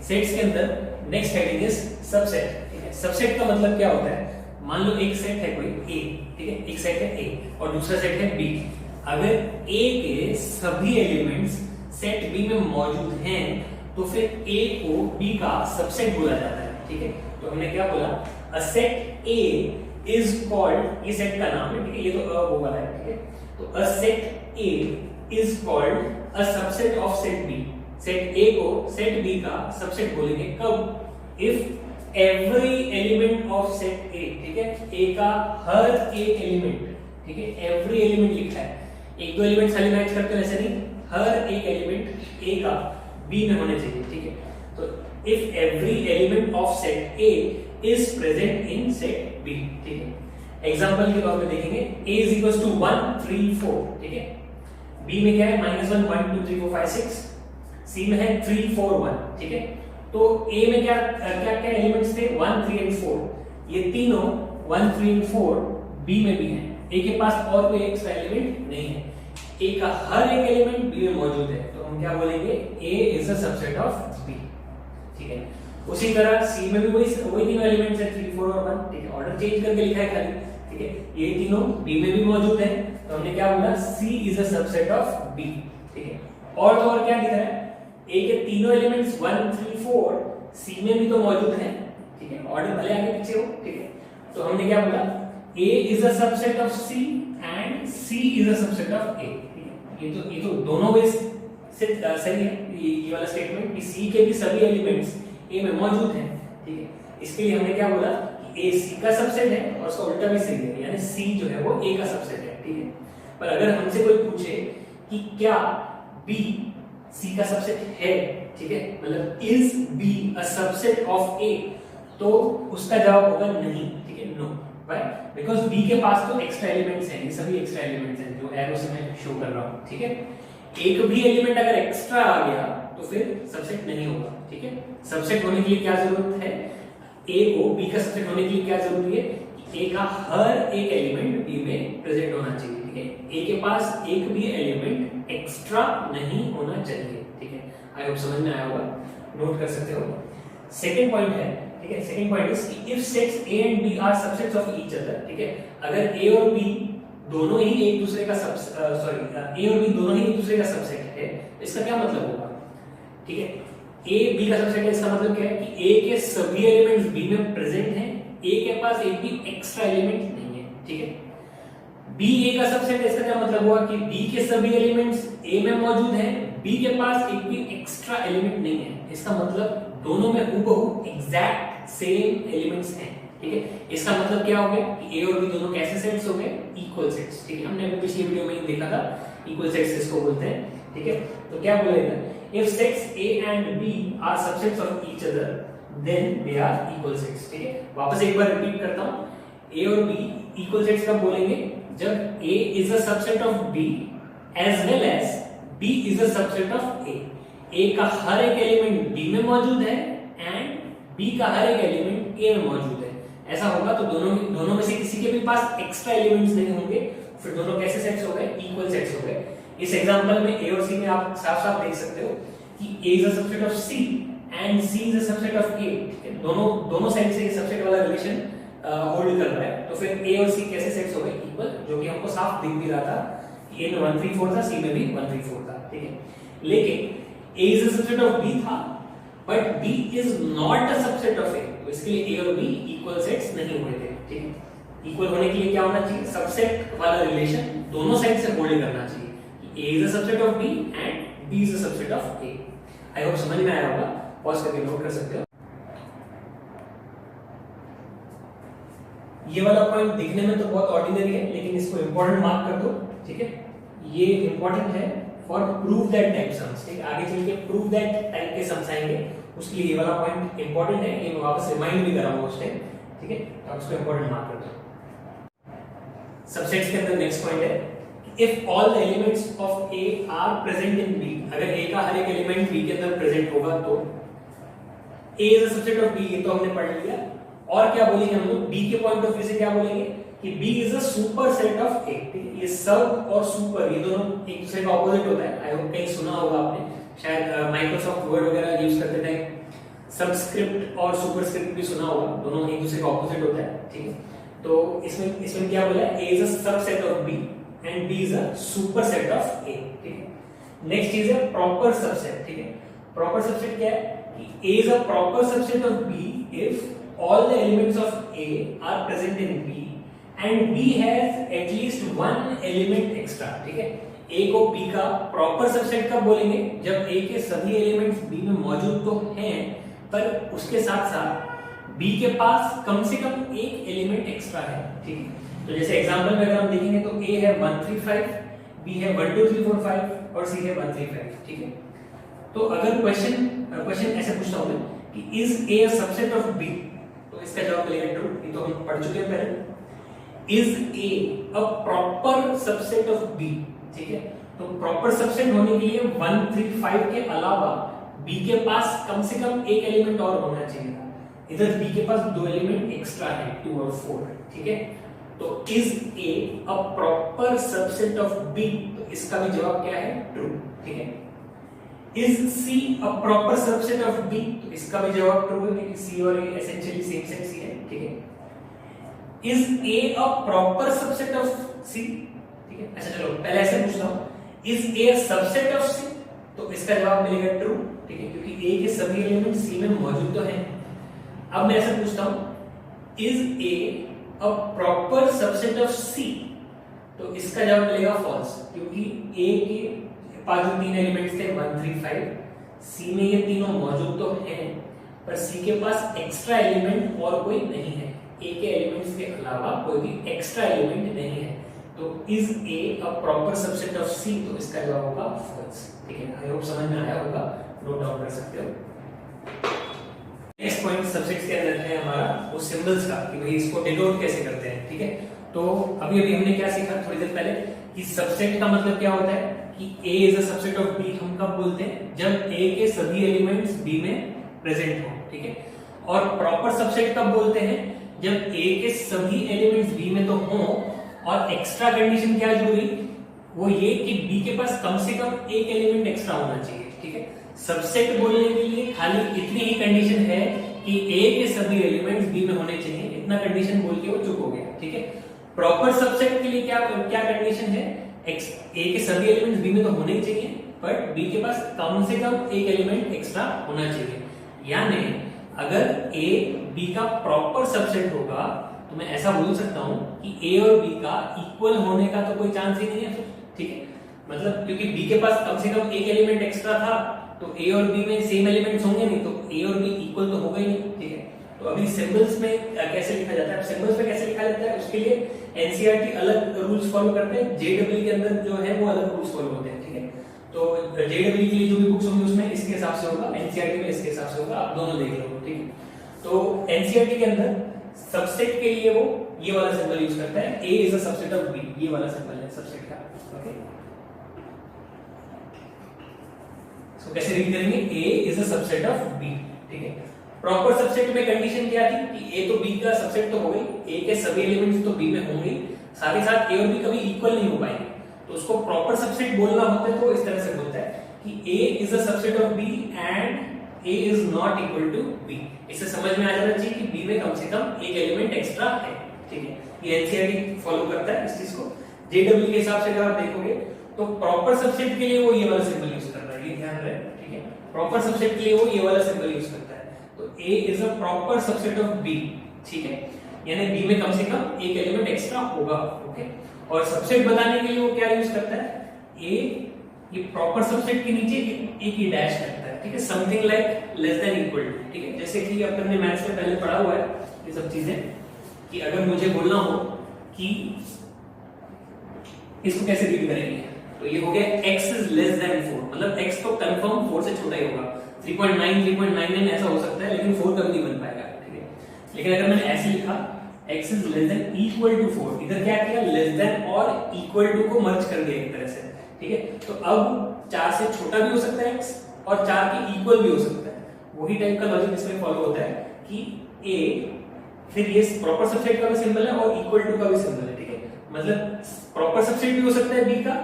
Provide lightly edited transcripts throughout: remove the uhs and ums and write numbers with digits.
Sets के अंदर next heading is subset. ठीक है, सबसेट का मतलब क्या होता है, मान लो एक सेट है कोई ए, ठीक है, एक सेट है ए और दूसरा सेट है बी। अगर ए के सभी एलिमेंट्स सेट बी में मौजूद हैं तो फिर ए को बी का सबसेट बोला जाता है। ठीक है, तो हमने क्या बोला, अ सेट ए इज कॉल्ड, ये सेट का नाम है, ठीक है, ये तो वो वाला है। ठीक है, तो a set A is called a subset of set B. Set A को सेट बी का सबसेट बोलेंगे कब, if every element of set A, ठीक है, ए का हर एक एलिमेंट, ठीक है, एवरी एलिमेंट लिखा है, एक दो एलिमेंट खाली मैच करते हैं ऐसे नहीं, हर एक एलिमेंट ए का बी में होने चाहिए। ठीक है, तो if every element of set A is present in set B. ठीक है, एग्जांपल के तौर पे देखेंगे a is equals to 1 3 4, ठीक है, b में क्या है -1 1 2 3 4 5 6, c में है 3 4 1। ठीक है, तो a में क्या क्या क्या एलिमेंट्स थे 1 3 एंड 4, ये तीनों 1 3 एंड 4 b में भी हैं। a के पास और कोई एक्स्ट्रा एलिमेंट नहीं है, a का हर एक एलिमेंट b में मौजूद है, तो हम क्या बोलेंगे, a is a subset of b। ठीक है, उसी तरह c में भी वही तीनों एलिमेंट्स हैं 3 4 और 1। ठीक है, ऑर्डर चेंज करके लिखा है खाली। ठीक है, ये तीनों b में भी मौजूद हैं, तो हमने क्या बोला, c is a subset of b। ठीक है, और तो और क्या दिख रहा है, a के तीनों एलिमेंट्स 1 3 4 c में भी तो मौजूद हैं। ठीक है, ऑर्डर भले आगे पीछे हो। ठीक है, तो हमने क्या बोला, a is a subset of c and c is a subset of a। ये तो दोनों वे से सही है, ये वाला स्टेटमेंट कि c के भी सभी एलिमेंट्स a में मौजूद हैं। ठीक है, इसके लिए हमने क्या बोला कि a c का सबसेट है और उसका उल्टा भी सही है, यानी c जो है वो a का सबसेट है। ठीक है, पर अगर हमसे कोई पूछे कि क्या b c का सबसेट है, ठीक है, मतलब is b a subset of a, तो उसका जवाब होगा नहीं। ठीक है, नो, व्हाई, बिकॉज़ b के पास तो एक्स्ट्रा एलिमेंट्स हैं, ये सभी एक्स्ट्रा एलिमेंट्स हैं जो एरो से मैं शो कर रहा हूं। ठीक है, एक भी एलिमेंट अगर एक्स्ट्रा आ गया तो फिर सबसेट नहीं होगा। ठीक है, सबसेट होने के लिए क्या जरूरत है, a को b का सबसेट होने के लिए क्या जरूरी है, a का हर एक एलिमेंट b में प्रेजेंट होना चाहिए। ठीक है, a के पास एक भी एलिमेंट एक्स्ट्रा नहीं होना चाहिए। ठीक है, आई होप समझ में आया होगा, नोट कर सकते हो। सेकंड पॉइंट है, ठीक है, सेकंड पॉइंट इज कि if sets a and b are subsets of each other. ठीक है, अगर a और b दोनों ही एक दूसरे का a और b दोनों ही एक दूसरे का सबसेट है, इसका क्या मतलब होगा। ठीक है, a b का सबसेट है, इसका मतलब क्या है कि a के सभी एलिमेंट्स b में प्रेजेंट हैं, a के पास एक भी एक्स्ट्रा एलिमेंट नहीं है। ठीक है, b a का सबसेट है, इसका क्या मतलब हुआ कि b के सभी एलिमेंट्स a में मौजूद हैं, b के पास एक भी एक्स्ट्रा एलिमेंट नहीं है। इसका मतलब दोनों में हूबहू एग्जैक्ट सेम एलिमेंट्स हैं। ठीक है, इसका मतलब क्या हो गया कि a और b दोनों कैसे सेट्स हो गए, इक्वल सेट्स। ठीक है, हमने अभी पिछली वीडियो में ही देखा था, इक्वल सेट्स इसको बोलते हैं। ठीक है, तो क्या बोलेगा, if sets a and b are subsets of each other then they are equal sets। ठीक है, वापस एक बार रिपीट करता हूं, a और b इक्वल सेट्स कब बोलेंगे, जब a is a subset of b as well as b is a subset of a। a का हर एक एलिमेंट b में मौजूद है एंड b का हर एक एलिमेंट a में मौजूद है। ऐसा होगा तो दोनों में से किसी के भी पास एक्स्ट्रा एलिमेंट्स नहीं होंगे, फिर दोनों कैसे सेट्स हो गए, इक्वल सेट्स हो गए। इस एग्जांपल में a और c में आप साफ-साफ देख सकते हो कि a is a subset of c and c is a subset of a। ठीक है, दोनों साइड से ये सबसेट वाला रिलेशन होल्ड कर रहा है, तो फिर a और c कैसे सेट्स हो गए, इक्वल, जो कि हमको साफ दिख भी रहा था कि a में 1 3 4 था, c में भी 1 3 4 था। ठीक है, लेकिन a is a subset of b था but b is not a subset of a, तो इसके लिए a और b इक्वल सेट्स नहीं हुए थे। ठीक है, इक्वल होने के लिए क्या होना चाहिए, सबसेट वाला रिलेशन दोनों साइड से होल्ड करना चाहिए। A is a subset of B and B is a subset of A। I hope समझ में आया होगा, पॉज करके नोट कर सकते हो। ये वाला पॉइंट दिखने में तो बहुत ऑर्डिनरी है, लेकिन इसको इंपॉर्टेंट मार्क कर दो। ठीक है, ये इंपॉर्टेंट है for prove that type sums. ठीक है, आगे चल के प्रूव दैट टाइप के सम्स आएंगे, उसके लिए ये वाला पॉइंट इंपॉर्टेंट है, ये मैं वापस रिमाइंड भी कराऊंगा उस टाइम। ठीक है, तो आप इसको इंपॉर्टेंट मार्क कर दो। सबसेट्स के अंदर नेक्स्ट पॉइंट है, if all the elements of A are present in B, अगर A का हर एक एलिमेंट B के अंदर प्रेजेंट होगा तो A is a subset of B, ये तो हमने पढ़ लिया। और क्या बोलेंगे हम लोग, B के पॉइंट ऑफ व्यू से क्या बोलेंगे कि B is a super set of A। ये सब और सुपर ये दोनों एक दूसरे का ऑपोजिट होता है। आई होप कहीं सुना होगा आपने, शायद माइक्रोसॉफ्ट वर्ड वगैरह यूज करते टाइम सबस्क्रिप्ट और सुपरस्क्रिप्ट भी सुना होगा, दोनों एक दूसरे का ऑपोजिट होता है, ठीक है। तो इसमें क्या बोला है, A is a subset of B and B is a superset of A, ठीक है। नेक्स्ट चीज है प्रॉपर सबसेट, ठीक है। प्रॉपर सबसेट क्या है कि A is a proper subset of B if all the elements of A are present in B and B has at least one element extra, ठीक है। A को B का प्रॉपर सबसेट कब बोलेंगे, जब A के सभी एलिमेंट्स B में मौजूद तो हैं पर उसके साथ साथ B के पास कम से कम एक एलिमेंट एक्स्ट्रा है, ठीक है। तो जैसे एग्जांपल में अगर हम देखेंगे तो A है 135, B है 1 2 3 4 5 और C है 135, ठीक है। तो अगर क्वेश्चन ऐसे पूछता हूं कि is A a subset of B, तो इसका जवाब मिलेगा ट्रू, ये तो हम पढ़ चुके हैं पहले। Is A a proper subset of B, ठीक है। तो प्रॉपर सबसेट होने के लिए 135 के अलावा B के पास कम से कम एक एलिमेंट और होना चाहिए था। इधर B के पास दो एलिमेंट एक्स्ट्रा है, 2 और 4, ठीक है। तो is A a proper subset of B, तो इसका भी जवाब क्या है, ट्रू, ठीक है। Is C a proper subset of B, तो इसका भी जवाब ट्रू है क्योंकि C और A essentially same set C है, ठीक है। Is A a proper subset of C, ठीक है। अच्छा चलो पहले ऐसे पूछता हूं, is A a subset of C, तो इसका जवाब मिलेगा ट्रू, ठीक है, क्योंकि A के सभी एलिमेंट C में मौजूद तो हैं। अब मैं ऐसे पूछता हूं, is A a proper subset of C, तो इसका जवाब मिलेगा फॉल्स, क्योंकि A के पास जो तीन एलिमेंट्स थे 135, C में ये तीनों मौजूद तो हैं पर C के पास एक्स्ट्रा एलिमेंट और कोई नहीं है, A के एलिमेंट्स के अलावा कोई भी एक्स्ट्रा एलिमेंट नहीं है। तो is A a proper subset of C, तो इसका जवाब होगा फॉल्स, ठीक है। आई होप समझ में आया होगा, नोट डाउन कर सकते हो। नेक्स्ट पॉइंट सब्जेक्ट्स के अंदर है हमारा वो सिंबल्स का, कि भाई इसको डिनोट कैसे करते हैं, ठीक है। तो अभी हमने क्या सीखा थोड़ी देर पहले कि सबसेट का मतलब क्या होता है कि A is a subset of B हम कब बोलते हैं, जब A के सभी एलिमेंट्स B में प्रेजेंट हो, ठीक है। और प्रॉपर सबसेट कब बोलते हैं, जब A के सभी एलिमेंट्स B में तो हो और एक्स्ट्रा कंडीशन क्या जरूरी, वो ये कि B के पास कम से कम एक एलिमेंट एक्स्ट्रा होना चाहिए, ठीक है। सबसेट बोलने के लिए खाली इतनी ही कंडीशन है कि A के सभी एलिमेंट्स B में होने चाहिए, इतना कंडीशन बोल के वो चुप हो गया, ठीक है। प्रॉपर सबसेट के लिए क्या कंडीशन है, A के सभी एलिमेंट्स B में तो होने ही चाहिए बट B के पास कम से कम एक एलिमेंट एक्स्ट्रा होना चाहिए। यानी अगर A B का प्रॉपर सबसेट होगा तो मैं ऐसा बोल सकता हूं कि A और B का इक्वल होने का तो कोई चांस ही नहीं है, ठीक है। मतलब क्योंकि B के पास कम से कम एक एलिमेंट एक्स्ट्रा था तो A और B में सेम एलिमेंट्स होंगे नहीं, तो A और B इक्वल तो होगा ही नहीं, ठीक है। तो अभी सिंबल्स में कैसे लिखा जाता है, सिंबल्स में कैसे लिखा जाता है उसके लिए एनसीईआरटी अलग रूल्स फॉलो करते हैं, जेडब्ल्यू के अंदर जो है वो अलग रूल्स फॉलो होते हैं, ठीक है। तो जेडब्ल्यू के लिए जो भी बुक्स होंगी उसमें इसके हिसाब से होगा, एनसीईआरटी में इसके हिसाब से होगा, आप दोनों देख लो, ठीक है। तो एनसीईआरटी के अंदर सबसेट के लिए वो ये वाला सिंबल यूज करता है, A is a subset of B, ये वाला सिंबल है सबसेट का, ओके। सो कैसे रीड करेंगे, A is a subset of B, ठीक है। प्रॉपर सबसेट में कंडीशन क्या थी कि A तो B का सबसेट तो हो गई, A के सभी एलिमेंट्स तो B में होंगे, साथ ही साथ A और B कभी इक्वल नहीं हो पाएंगे, तो उसको प्रॉपर सबसेट बोलना होता है तो इस तरह से बोलता है कि A is a subset of B and A is not equal to B। इससे समझ में आ जाना चाहिए कि B में कम से कम एक एलिमेंट एक्स्ट्रा है, ठीक है। ये एनसीईआरटी फॉलो करता है इस चीज को। जेडब्ल्यू के हिसाब से अगर आप देखोगे तो प्रॉपर सबसेट के लिए वो ये वाला सिंबल यूज करता है, ये ध्यान रहे, ठीक है। प्रॉपर सबसेट के लिए वो ये वाला सिंबल यूज करता है, तो A is a proper subset of B, ठीक है। यानी B में कम से कम एक एलिमेंट एक्स्ट्रा होगा, ओके। और सबसेट बताने के लिए वो क्या यूज करता है, A ये प्रॉपर सबसेट के नीचे एक ही डैश करता है, ठीक है, something like less than equal to, ठीक है। जैसे कि अपन ने मैथ्स में पहले पढ़ा हुआ है ये सब चीजें, कि अगर मुझे बोलना हो कि इसको कैसे रीड करेंगे, तो ये हो गया x इज लेस देन 4, मतलब x तो कंफर्म 4 से छोटा ही होगा, 3.9 3.99 ऐसा हो सकता है लेकिन 4 कभी नहीं बन पाएगा, ठीक है। लेकिन अगर मैंने ऐसे लिखा x is less than equal to 4, इधर क्या किया, लेस देन और इक्वल टू को मर्ज कर दिया एक तरह से, ठीक है। तो अब 4 से छोटा भी हो सकता है x और 4 के इक्वल भी हो सकता है, वही टाइप का लॉजिक इसमें फॉलो होता है कि a फिर ये प्रॉपर सबसेट का भी सिंबल है और इक्वल टू का भी सिंबल है, ठीक है। मतलब प्रॉपर सबसेट भी हो सकता है b का,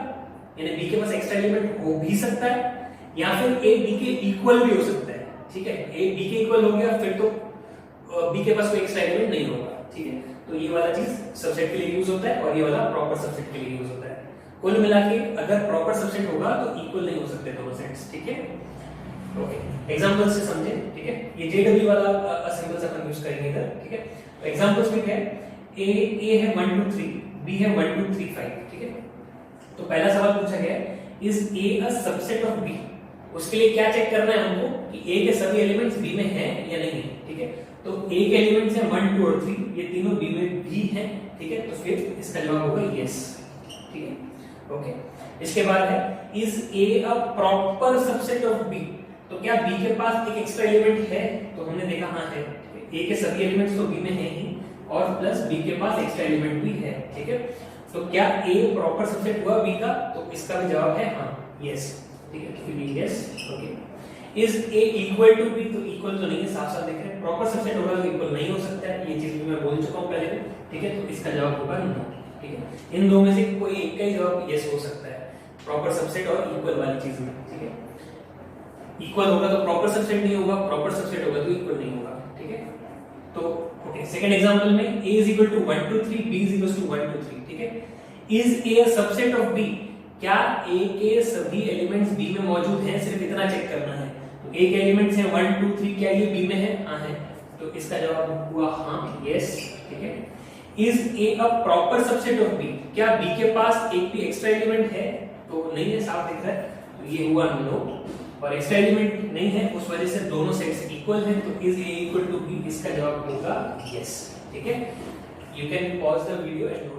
यानी b के पास एक्स्ट्रा एलिमेंट हो भी सकता है, या फिर a b के इक्वल भी हो सकता है, ठीक है, ए बी के इक्वल हो गया फिर तो बी के पास कोई एक्स्ट्रा एलिमेंट नहीं होगा, ठीक है। तो ये वाला चीज सबसेट के लिए यूज होता है और ये वाला प्रॉपर सबसेट के लिए यूज होता है। कुल मिला के अगर प्रॉपर सबसेट होगा तो इक्वल नहीं हो सकते दोनों सेट्स, ठीक है। ओके, एग्जांपल से समझे, ठीक है। ये जेडब्ल्यू वाला सिंबल्स अपन यूज करेंगे इधर, ठीक है। तो एग्जांपल्स में क्या है, ए है 1 2 3, बी है 1 2 3 5, ठीक है। तो पहला सवाल पूछा गया है is A a subset of B. उसके लिए क्या चेक करना है हमको कि ए के सभी एलिमेंट्स बी में हैं या नहीं है, ठीक है। तो ए के एलिमेंट्स हैं 1 2 और 3, ये तीनों बी में भी हैं, ठीक है। तो फिर इसका जवाब होगा यस, ठीक है। ओके, इसके बाद है is A a proper subset of B. तो क्या बी के पास एक एक्स्ट्रा एलिमेंट है, तो हमने देखा हाँ है, ए के सभी एलिमेंट्स तो बी में हैं ही और प्लस बी के पास एक्स्ट्रा एलिमेंट भी है, ठीक है। तो क्या ए प्रॉपर सबसेट हुआ बी का, तो इसका भी जवाब है हाँ, यस, ठीक है। तो फिर yes, okay. Is A equal to B, तो इक्वल तो नहीं है, साफ साफ देख रहे हैं, प्रॉपर सबसेट होगा तो इक्वल नहीं हो सकता है, ये चीज भी मैं बोल चुका हूं पहले भी, ठीक है। तो इसका जवाब होगा नो, ठीक है। इन दो में से कोई एक का ही जवाब यस हो सकता है, प्रॉपर सबसेट और इक्वल वाली चीज में, ठीक है। इक्वल होगा तो प्रॉपर सबसेट नहीं होगा, प्रॉपर सबसेट होगा तो इक्वल नहीं होगा, ठीक है। तो ओके, सेकंड एग्जांपल में a is equal to 1 2 3, b is equal to 1 2 3, ठीक है। is a a subset of b, क्या a के सभी एलिमेंट्स b में मौजूद हैं, सिर्फ इतना चेक करना है। तो a के एलिमेंट्स हैं 1 2 3, क्या ये b में है, हां है, तो इसका जवाब हुआ हां, यस, ठीक है। is a a proper subset of b, क्या b के पास एक भी एक्स्ट्रा एलिमेंट है, तो नहीं है, साफ दिख रहा है, तो ये हुआ नो। और एक्स्ट्रा एलिमेंट नहीं है, उस वजह से दोनों सेट्स इक्वल हैं, तो is A equal to B, इसका जवाब होगा यस, ठीक है। You can pause the video and